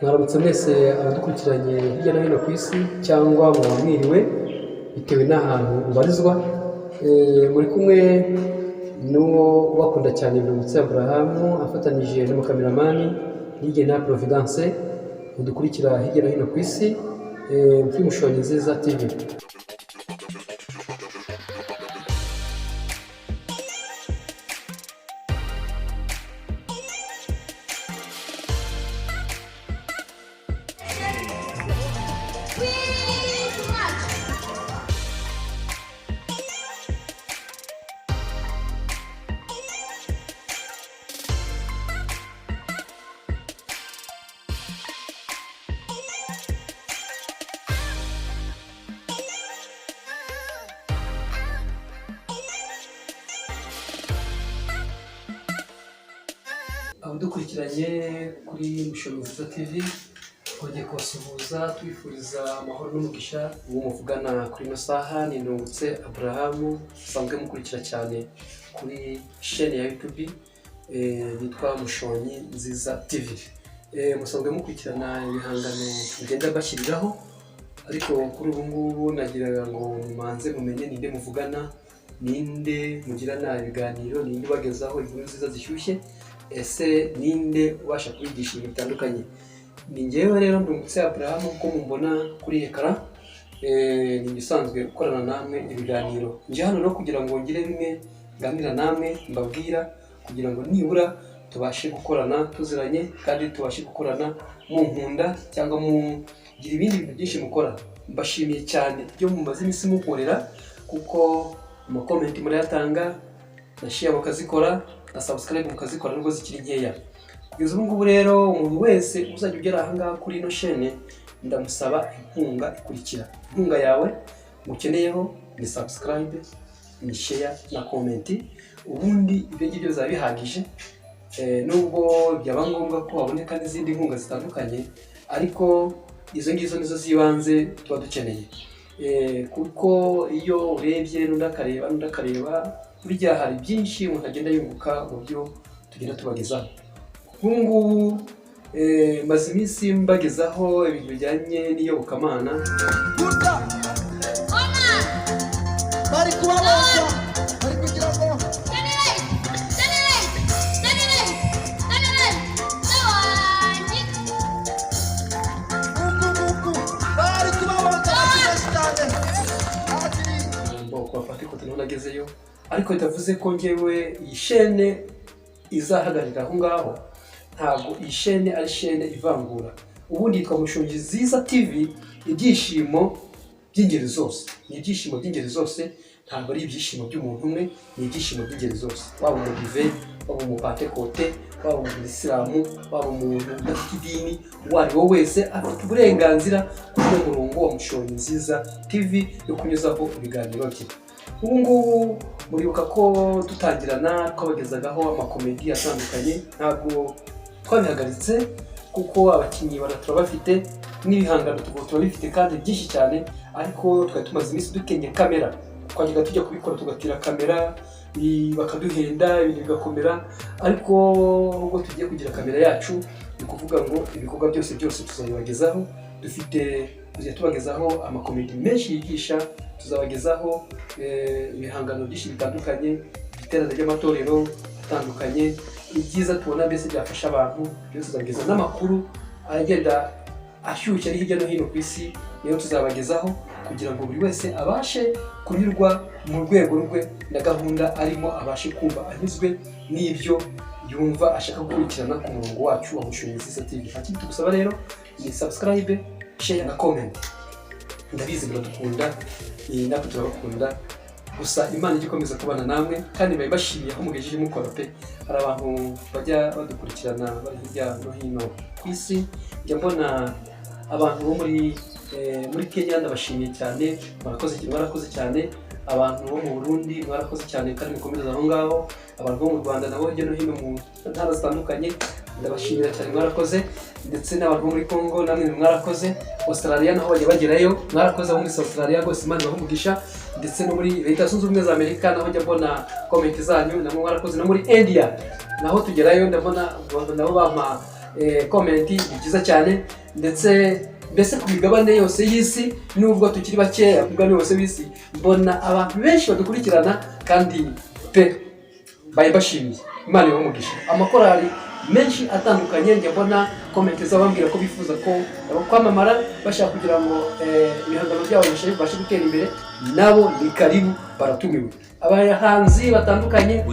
Mwaramutse mwese abadukurikiranye hirya no hino ku isi cyangwa mwiriwe bitewe n'ahantu ubarizwa. Muri kumwe n'uwo wakunda cyane Biruhutse Abraham afatanije n'umukameramani Nigena Providence udukurikira hirya no hino ku isi kuri Mushonyi Nziza TV. Abadukurikiranye kuri Mushonyi Nziza TV twongeye kubasuhuza twifuriza amahoro n'umugisha. Uwo muvugana kuri ino saha ni Biruhutse Abraham, usanzwe mukurikira cyane kuri chaîne ya YouTube yitwa Mushonyi Nziza TV. Musanzwe mukurikirana ibihangano tugenda bashyiriraho, ariko kuri ubu ngubu nagiraga ngo mumanze mumenye ninde muvugana, ninde mugirana ibiganiro, ninde ubagezaho inkuru nziza zishyushye, ese ninde ubasha kubigisha ibintu bitandukanye. Ni njyewe rero Biruhutse Abraham uko mubona kuri ekara. Ni bisanzwe gukorana namwe ibiganiro. Nje hano no kugira ngo ngire bimwe nganira namwe mbabwira, kugira ngo nibura tubashe gukorana tuziranye kandi tubashe gukorana mu nkunda cyangwa mu gira ibindi bintu byinshi mukora. Mbashimiye cyane byo mumaze iminsi mukorera, kuko mu comment murayatanga, na share mukazikora, na subscribe mukazikora nubwo zikiri nkeya. Kugeza ubu ngubu rero umuntu wese uzajya ugera aha ngaha kuri ino chaîne ndamusaba inkunga ikurikira. Inkunga yawe mukeneyeho ni subscribe, ni share na comment. Ubundi ibyo ngibyo bizaba bihagije, nubwo byaba ngombwa ko haboneka n'izindi nkunga zitandukanye, ariko izo ngizo nizo zibanze tuba dukeneye. Kuko iyo urebye n'undi akareba burya hari byinshi umuntu agenda yunguka mu byo tugenda tubagezaho. Ubu ngubu maze iminsi mbagezaho ibintu bijyanye n'iyobokamana. Bari kubabaza, bari kugira ngo bari kubabaza cyane. Bafata ikote nagezeyo, ariko bitavuze ko ngewe iyi chaîne izahagarira aho ngaho. Ntabwo iyi chaîne ari chaîne ivangura. Ubundi yitwa Mushonyi Nziza TV, ibyishimo by'ingeri zose. Ni ibyishimo by'ingeri zose, ntabwo ari ibyishimo by'umuntu umwe, ni ibyishimo by'ingeri zose. Waba umudive, waba umupantekote, waba umuyisilamu, waba umuntu udafite idini, uwo ari we wese afite uburenganzira kuri uwo murongo wa Mushonyi Nziza TV yo kunyuzaho ibiganiro bye. Ubu ngubu muribuka ko dutangirana twabagezagaho amakomedi atandukanye. Ntabwo twabihagaritse kuko abakinnyi turabafite n'ibihangano turabifite kandi byinshi cyane, ariko twari tumaze iminsi dukenye kamera. Twajyaga tujya kubikora tugatira kamera, bakaduhenda ibintu bigakomera, ariko ubwo tugiye kugira kamera yacu ni kuvuga ngo ibikorwa byose tuzabibagezaho. Dufite tujya tubagezaho amakomedi menshi yigisha, tuzabagezaho ibihangano byinshi bitandukanye, iterana ry'amatorero atandukanye, ibyiza tubona mbese byafasha abantu byose tuzabageza, n'amakuru agenda ashyushye ari hirya no hino ku isi niyo tuzabagezaho, kugira ngo buri wese abashe kunyurwa mu rwego rwe na gahunda arimo, abashe kumva anyuzwe n'ibyo yumva ashaka gukurikirana ku murongo wacu wa Mushonyi Nziza TV. Ikindi tugusaba rero ni subscribe, share na comment. Ndabizi muradukunda, natwe turabakunda, gusa Imana ijya ikomeza kubana namwe kandi bayibashimiye aho mugejeje mukora pe. Hari abantu bajya badukurikirana bari hirya no hino ku isi. Njya mbona abantu bo muri Kenya, ndabashimiye cyane, mwarakoze cyane. Abantu bo mu Burundi mwarakoze cyane kandi mukomeza aho ngaho. Abantu bo mu Rwanda nabo hirya no hino mu ntara zitandukanye ndabashimira cyane, mwarakoze. Ndetse n'abantu bo muri Congo namwe mwarakoze. Australia naho bajya bagerayo, mwarakoze abo muri Australia rwose, Imana ibahe umugisha. ndetse no muri Leta Zunze Ubumwe za Amerika naho njya mbona comment zanyu, namwe mwarakoze, no muri India naho tugerayo ndabona nabo bampa comment byiza cyane, ndetse mbese ku migabane yose y'isi nubwo tukiri bakeya ku migabane yose y'isi mbona abantu benshi badukurikirana kandi pe bashimiye. Imana y'umugisha. Amakorali menshi atandukanye njye mbona comment z'abambwira ko bifuza ko kwamamara bashaka kugira ngo ibihangano byabo bibashe gutera imbere, nabo ni karibu baratumiwe. Abahanzi batandukanye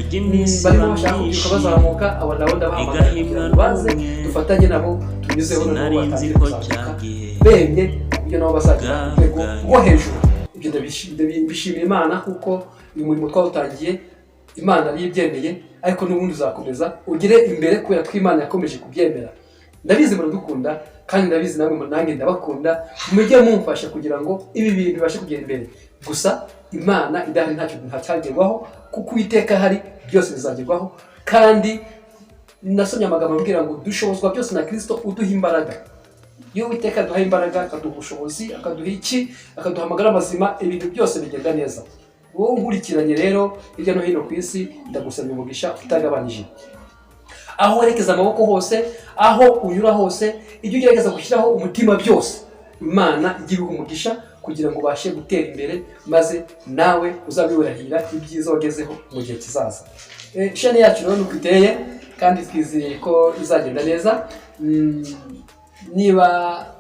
barimo bashaka kubyuka bazamuka, abo nabo ndabahamagara kugira ngo baze dufatanye nabo tunyuzeho nabo batangiye kuzamuka bemye kuburyo nabo bazagira urwego rwo hejuru. Ibyo ndabishimira Imana kuko uyu murimo twawutangiye Imana yibyemeye, ariko n'ubundi uzakomeza ugire imbere kubera ko Imana yakomeje kubyemera. Ndabizi muradukunda kandi ndabizi namwe nanjye ndabakunda, mujye mumfasha kugira ngo ibi bintu bibashe kugera imbere. Gusa Imana idahari ntacyo ntacyagerwaho, kuko Uwiteka hari byose bizagerwaho. Kandi nasomye amagambo ambwira ngo dushobozwa byose na Kristo uduha imbaraga. Iyo Uwiteka duha imbaraga, akaduha ubushobozi, akaduha akaduha amagara mazima, ibintu byose bigenda neza. Wowe nkurikiranye rero hirya no hino ku isi, ndagusabye umugisha utagabanije. Aho werekeza amaboko hose, aho unyura hose, ibyo ugerageza gushyiraho umutima byose, Imana igira umugisha kugira ngo ubashe gutera imbere, maze nawe uzabibirahira ibyiza wagezeho mu gihe kizaza. Shane yacu rero nuko iteye kandi twizeye ko izagenda neza. Niba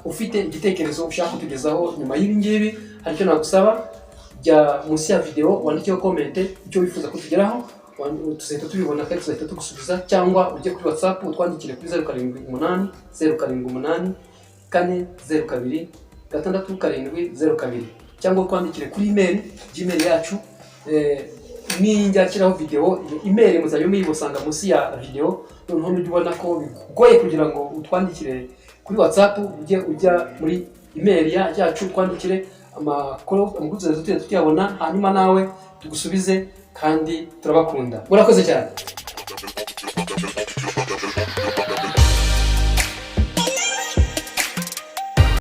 ufite igitekerezo ushaka kutugezaho nyuma y'ibi ngibi, hari icyo nagusaba, jya munsi ya video wandikeho comment icyo wifuza kutugeraho, tuzahita tubibona kandi tuzahita tugusubiza, cyangwa ujye kuri WhatsApp utwandikire kuri 078 078 402 602, cyangwa utwandikire kuri Gmail yacu. Ninjyakiraho video email muzajya muyibusanga munsi ya video, noneho nujya ko bigoye kugira ngo utwandikire kuri WhatsApp, ujya muri email yacu twandikire amakuru tuyabona, hanyuma nawe tugusubize kandi turabakunda. Murakoze cyane.